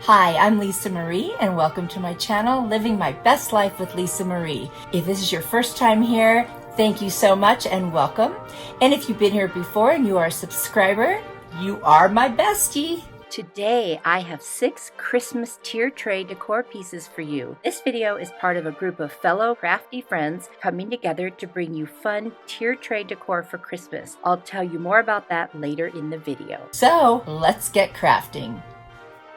Hi, I'm Lisa Marie and welcome to my channel, Living My Best Life with Lisa Marie. If this is your first time here, thank you so much and welcome. And if you've been here before and you are a subscriber, you are my bestie. Today, I have 6 Christmas tier tray decor pieces for you. This video is part of a group of fellow crafty friends coming together to bring you fun tier tray decor for Christmas. I'll tell you more about that later in the video. So, let's get crafting.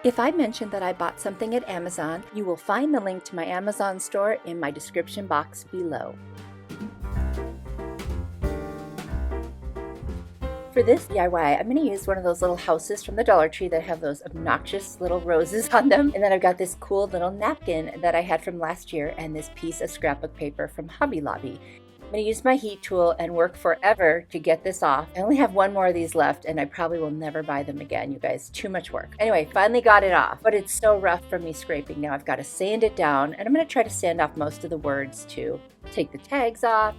If I mentioned that I bought something at Amazon, you will find the link to my Amazon store in my description box below. For this DIY, I'm going to use one of those little houses from the Dollar Tree that have those obnoxious little roses on them. And then I've got this cool little napkin that I had from last year and this piece of scrapbook paper from Hobby Lobby. I'm going to use my heat tool and work forever to get this off. I only have one more of these left and I probably will never buy them again, you guys. Too much work. Anyway, finally got it off, but it's so rough from me scraping. Now I've got to sand it down and I'm going to try to sand off most of the words too. Take the tags off.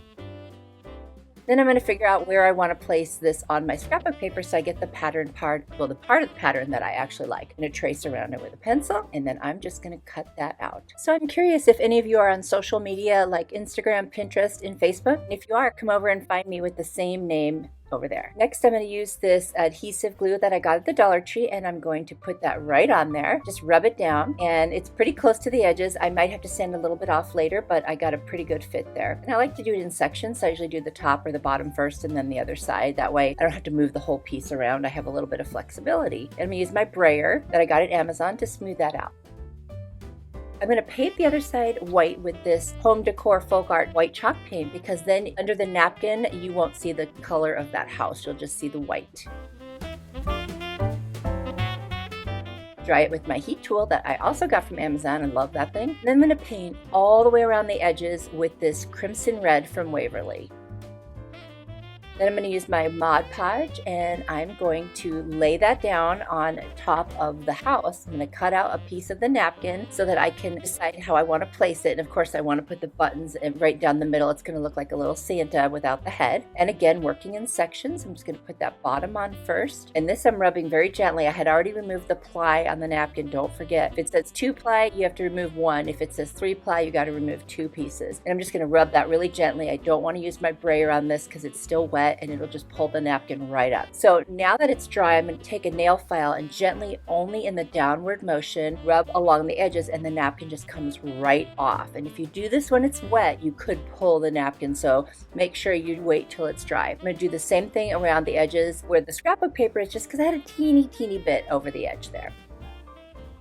Then I'm going to figure out where I want to place this on my scrapbook paper so I get the pattern part, well, the part of the pattern that I actually like. I'm going to trace around it with a pencil and then I'm just going to cut that out. So I'm curious if any of you are on social media like Instagram, Pinterest, and Facebook. If you are, come over and find me with the same name over there. Next, I'm going to use this adhesive glue that I got at the Dollar Tree and I'm going to put that right on there. Just rub it down and it's pretty close to the edges. I might have to sand a little bit off later, but I got a pretty good fit there. And I like to do it in sections, so I usually do the top or the bottom first and then the other side. That way I don't have to move the whole piece around. I have a little bit of flexibility. And I'm going to use my brayer that I got at Amazon to smooth that out. I'm going to paint the other side white with this Home Decor Folk Art white chalk paint because then under the napkin you won't see the color of that house, you'll just see the white. Dry it with my heat tool that I also got from Amazon and love that thing. And then I'm going to paint all the way around the edges with this crimson red from Waverly. Then I'm going to use my Mod Podge and I'm going to lay that down on top of the house. I'm going to cut out a piece of the napkin so that I can decide how I want to place it. And of course I want to put the buttons right down the middle. It's going to look like a little Santa without the head. And again, working in sections, I'm just going to put that bottom on first. And this I'm rubbing very gently. I had already removed the ply on the napkin. Don't forget, if it says 2 ply, you have to remove 1. If it says 3 ply, you got to remove 2 pieces. And I'm just going to rub that really gently. I don't want to use my brayer on this because it's still wet and it'll just pull the napkin right up. So now that it's dry, I'm going to take a nail file and gently, only in the downward motion, rub along the edges and the napkin just comes right off. And if you do this when it's wet, you could pull the napkin, so make sure you wait till it's dry. I'm going to do the same thing around the edges where the scrapbook paper is, just because I had a teeny bit over the edge there.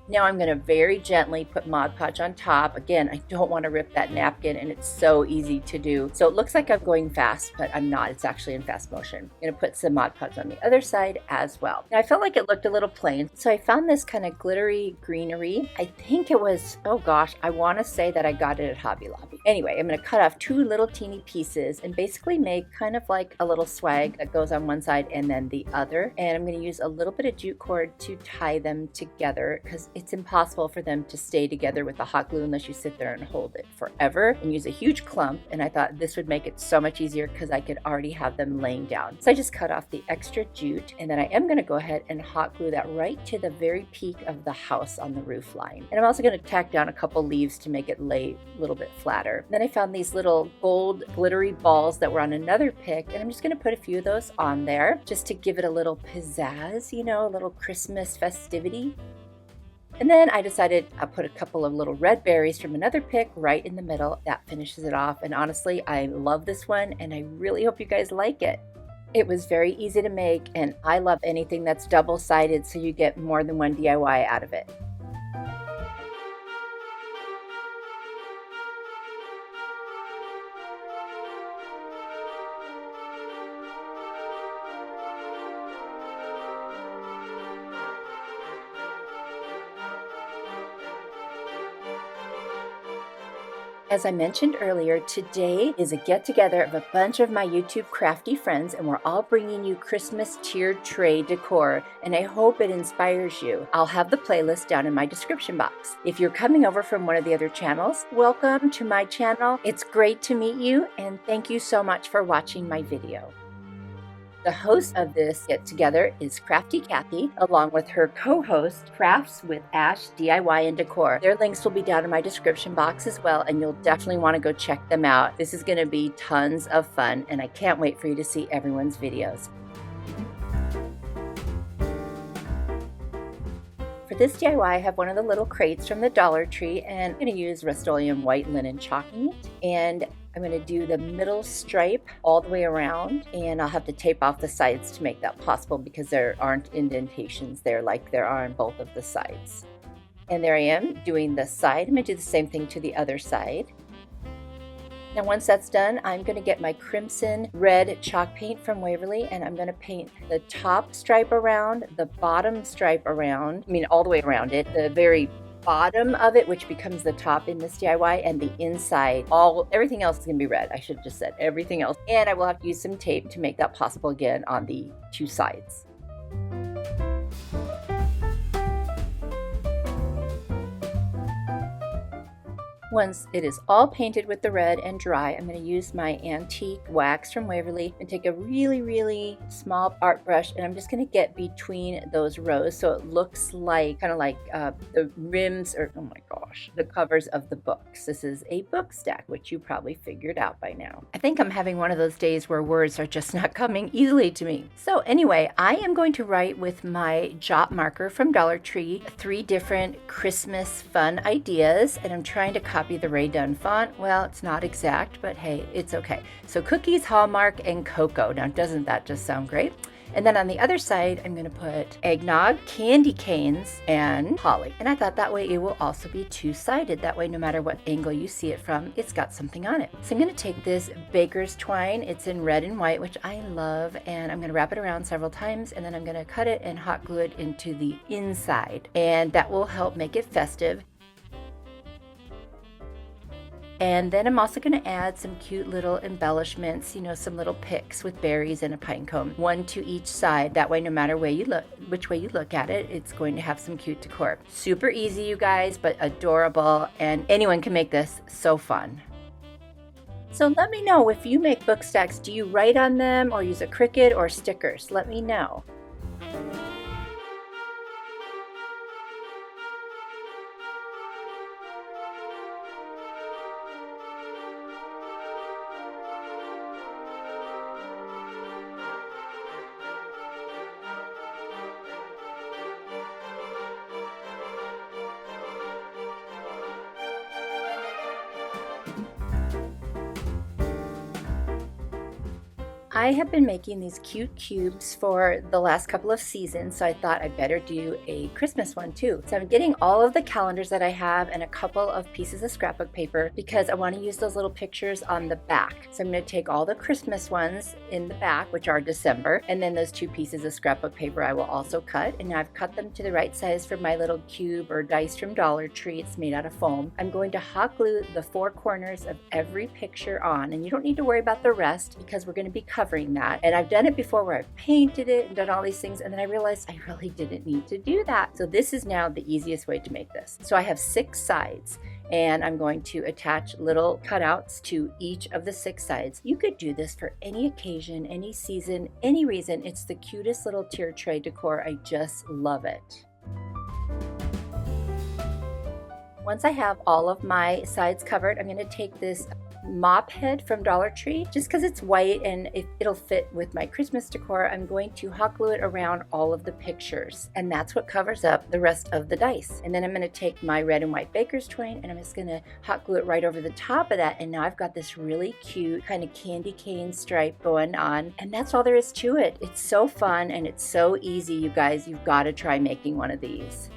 Now I'm going to very gently put Mod Podge on top. Again, I don't want to rip that napkin and it's so easy to do. So it looks like I'm going fast, but I'm not. It's actually in fast motion. I'm going to put some Mod Podge on the other side as well. Now I felt like it looked a little plain, so I found this kind of glittery greenery. I think it was, oh gosh, I want to say that I got it at Hobby Lobby. Anyway, I'm going to cut off 2 little teeny pieces and basically make kind of like a little swag that goes on one side and then the other. And I'm going to use a little bit of jute cord to tie them together because it's impossible for them to stay together with the hot glue unless you sit there and hold it forever and use a huge clump. And I thought this would make it so much easier because I could already have them laying down. So I just cut off the extra jute and then I am going to go ahead and hot glue that right to the very peak of the house on the roof line. And I'm also going to tack down a couple leaves to make it lay a little bit flatter. Then I found these little gold glittery balls that were on another pick and I'm just going to put a few of those on there just to give it a little pizzazz, you know, a little Christmas festivity. And then I decided I'll put a couple of little red berries from another pick right in the middle. That finishes it off. And honestly, I love this one and I really hope you guys like it. It was very easy to make and I love anything that's double-sided so you get more than one DIY out of it. As I mentioned earlier, today is a get-together of a bunch of my YouTube crafty friends, and we're all bringing you Christmas tiered tray decor, and I hope it inspires you. I'll have the playlist down in my description box. If you're coming over from one of the other channels, welcome to my channel. It's great to meet you, and thank you so much for watching my video. The host of this get together is Crafty Kathy, along with her co-host Crafts with Ash DIY and Decor. Their links will be down in my description box as well, and you'll definitely want to go check them out. This is going to be tons of fun, and I can't wait for you to see everyone's videos. For this DIY, I have one of the little crates from the Dollar Tree, and I'm going to use Rust-Oleum white linen chalking it, and I'm going to do the middle stripe all the way around, and I'll have to tape off the sides to make that possible because there aren't indentations there like there are on both of the sides. And there I am doing the side. I'm going to do the same thing to the other side. Now once that's done, I'm going to get my crimson red chalk paint from Waverly, and I'm going to paint the top stripe around, the bottom stripe around, all the way around it, the very bottom of it, which becomes the top in this DIY, and the inside, everything else is going to be red. I should have just said everything else. And I will have to use some tape to make that possible again on the two sides. Once it is all painted with the red and dry, I'm going to use my antique wax from Waverly and take a really, really small art brush, and I'm just going to get between those rows so it looks like kind of like the rims, or oh my gosh, the covers of the books. This is a book stack, which you probably figured out by now. I think I'm having one of those days where words are just not coming easily to me. So anyway, I am going to write with my Jot marker from Dollar Tree 3 different Christmas fun ideas, and I'm trying to copy the Ray Dunn font. Well, it's not exact, but hey, it's okay. So cookies, Hallmark, and cocoa. Now, doesn't that just sound great? And then on the other side, I'm going to put eggnog, candy canes, and holly. And I thought that way it will also be two-sided. That way, no matter what angle you see it from, it's got something on it. So I'm going to take this baker's twine. It's in red and white, which I love. And I'm going to wrap it around several times. And then I'm going to cut it and hot glue it into the inside. And that will help make it festive. And then I'm also going to add some cute little embellishments, some little picks with berries and a pine cone, one to each side. That way, no matter which way you look at it, it's going to have some cute decor. Super easy, you guys, but adorable, and anyone can make this. So fun. So let me know, if you make book stacks, do you write on them or use a Cricut or stickers? Let me know. I have been making these cute cubes for the last couple of seasons, so I thought I'd better do a Christmas one too. So I'm getting all of the calendars that I have and a couple of pieces of scrapbook paper because I want to use those little pictures on the back. So I'm going to take all the Christmas ones in the back, which are December, and then those 2 pieces of scrapbook paper I will also cut. And now I've cut them to the right size for my little cube or dice from Dollar Tree. It's made out of foam. I'm going to hot glue the 4 corners of every picture on, and you don't need to worry about the rest because we're going to be covering that. And I've done it before where I've painted it and done all these things, and then I realized I really didn't need to do that. So this is now the easiest way to make this. So I have 6 sides, and I'm going to attach little cutouts to each of the 6 sides. You could do this for any occasion, any season, any reason. It's the cutest little tier tray decor. I just love it. Once I have all of my sides covered, I'm going to take this mop head from Dollar Tree, just because it's white and it'll fit with my Christmas decor. I'm going to hot glue it around all of the pictures, and that's what covers up the rest of the dice. And then I'm going to take my red and white baker's twine, and I'm just going to hot glue it right over the top of that, and now I've got this really cute kind of candy cane stripe going on, and that's all there is to it. It's so fun and it's so easy, you guys. You've got to try making one of these.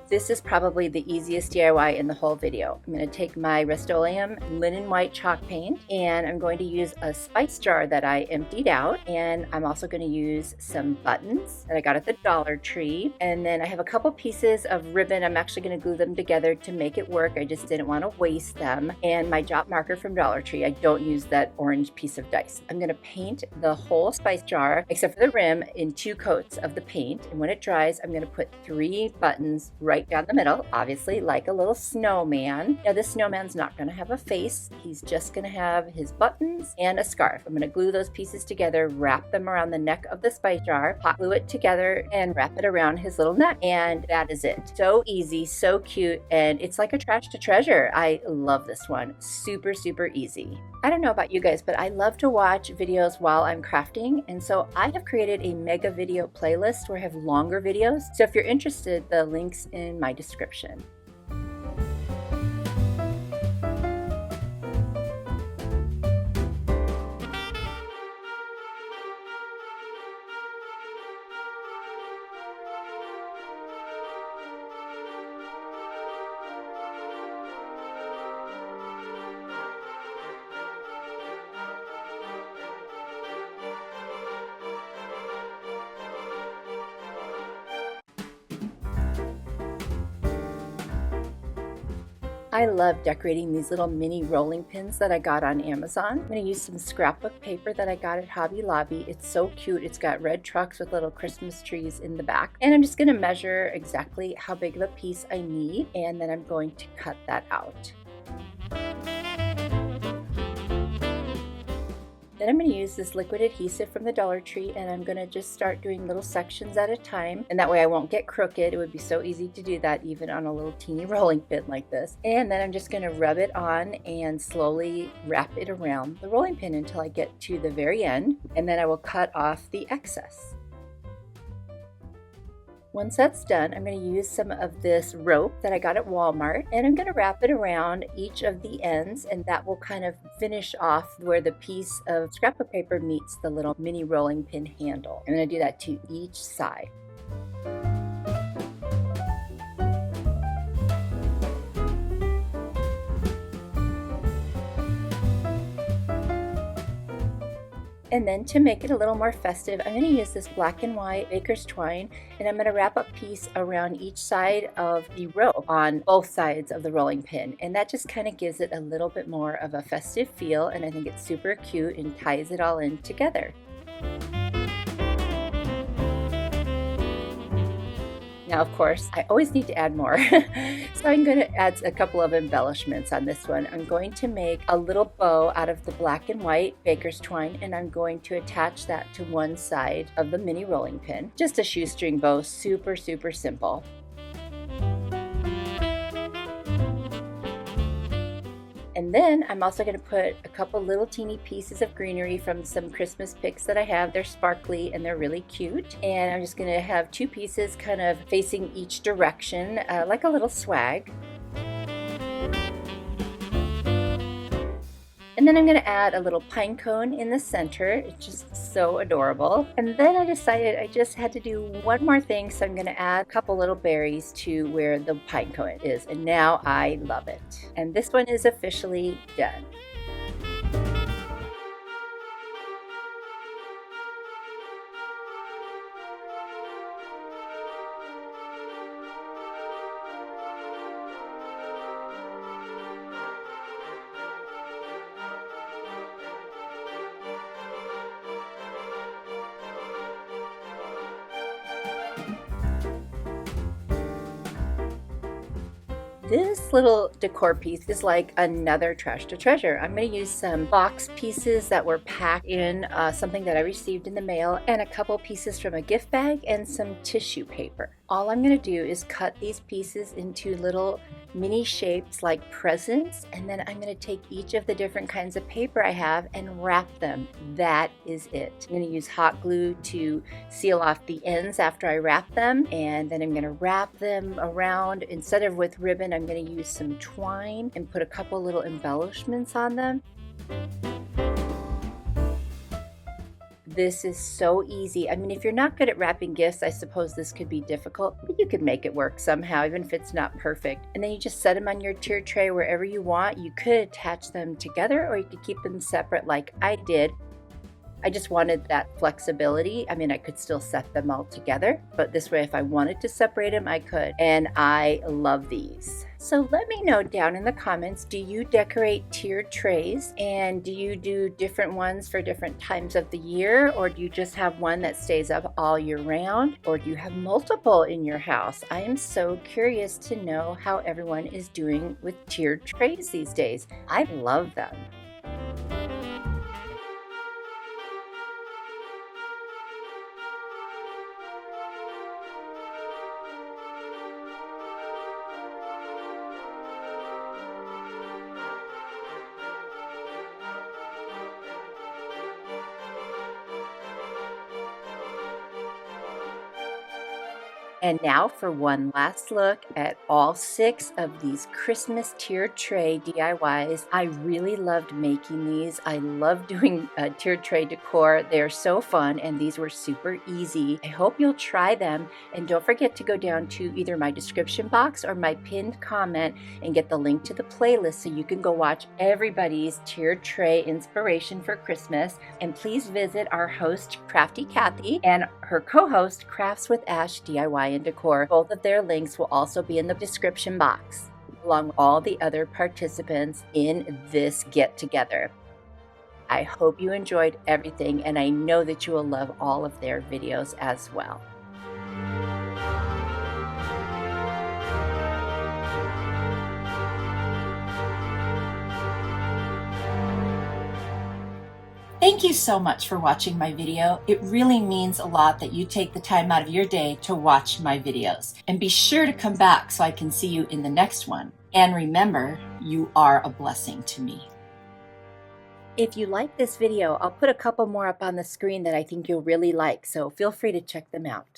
This is probably the easiest DIY in the whole video. I'm going to take my Rust-Oleum linen white chalk paint, and I'm going to use a spice jar that I emptied out, and I'm also going to use some buttons that I got at the Dollar Tree, and then I have a couple pieces of ribbon. I'm actually going to glue them together to make it work. I just didn't want to waste them, and my dot marker from Dollar Tree. I don't use that orange piece of dice. I'm going to paint the whole spice jar except for the rim in 2 coats of the paint, and when it dries I'm going to put 3 buttons right down the middle, obviously like a little snowman. Now this snowman's not going to have a face. He's just going to have his buttons and a scarf. I'm going to glue those pieces together, wrap them around the neck of the spice jar, hot glue it together, and wrap it around his little neck, and that is it. So easy, so cute, and it's like a trash to treasure. I love this one. Super, super easy. I don't know about you guys, but I love to watch videos while I'm crafting, and so I have created a mega video playlist where I have longer videos. So if you're interested, the link's in my description. I love decorating these little mini rolling pins that I got on Amazon. I'm going to use some scrapbook paper that I got at Hobby Lobby. It's so cute. It's got red trucks with little Christmas trees in the back. And I'm just going to measure exactly how big of a piece I need, and then I'm going to cut that out. Then I'm going to use this liquid adhesive from the Dollar Tree, and I'm going to just start doing little sections at a time, and that way I won't get crooked. It would be so easy to do that even on a little teeny rolling pin like this. And then I'm just going to rub it on and slowly wrap it around the rolling pin until I get to the very end, and then I will cut off the excess. Once that's done, I'm going to use some of this rope that I got at Walmart, and I'm going to wrap it around each of the ends, and that will kind of finish off where the piece of scrapbook paper meets the little mini rolling pin handle. I'm going to do that to each side. And then to make it a little more festive, I'm going to use this black and white baker's twine, and I'm going to wrap a piece around each side of the rope on both sides of the rolling pin, and that just kind of gives it a little bit more of a festive feel, and I think it's super cute and ties it all in together. Now, of course, I always need to add more, so I'm going to add a couple of embellishments on this one. I'm going to make a little bow out of the black and white baker's twine, and I'm going to attach that to one side of the mini rolling pin. Just a shoestring bow, super, super simple. And then I'm also going to put a couple little teeny pieces of greenery from some Christmas picks that I have. They're sparkly and they're really cute. And I'm just going to have 2 pieces kind of facing each direction, like a little swag. And then I'm going to add a little pine cone in the center. It's just so adorable. And then I decided I just had to do one more thing, so I'm going to add a couple little berries to where the pine cone is. And now I love it. And this one is officially done. This little decor piece is like another trash to treasure. I'm going to use some box pieces that were packed in something that I received in the mail, and a couple pieces from a gift bag and some tissue paper. All I'm going to do is cut these pieces into little mini shapes like presents, and then I'm going to take each of the different kinds of paper I have and wrap them. That is it. I'm going to use hot glue to seal off the ends after I wrap them, and then I'm going to wrap them around. Instead of with ribbon, I'm going to use some twine and put a couple little embellishments on them. This is so easy. I mean, if you're not good at wrapping gifts, I suppose this could be difficult, but you could make it work somehow, even if it's not perfect. And then you just set them on your tier tray wherever you want. You could attach them together, or you could keep them separate like I did. I just wanted that flexibility. I mean, I could still set them all together, but this way, if I wanted to separate them, I could. And I love these. So let me know down in the comments, do you decorate tiered trays? And do you do different ones for different times of the year? Or do you just have one that stays up all year round? Or do you have multiple in your house? I am so curious to know how everyone is doing with tiered trays these days. I love them. And now for one last look at all 6 of these Christmas tiered tray DIYs. I really loved making these. I love doing tiered tray decor. They're so fun, and these were super easy. I hope you'll try them, and don't forget to go down to either my description box or my pinned comment and get the link to the playlist so you can go watch everybody's tiered tray inspiration for Christmas. And please visit our host, Crafty Kathy, and her co-host, Crafts with Ash DIY and Decor. Both of their links will also be in the description box, along with all the other participants in this get-together. I hope you enjoyed everything, and I know that you will love all of their videos as well. Thank you so much for watching my video. It really means a lot that you take the time out of your day to watch my videos. And be sure to come back so I can see you in the next one. And remember, you are a blessing to me. If you like this video, I'll put a couple more up on the screen that I think you'll really like, so feel free to check them out.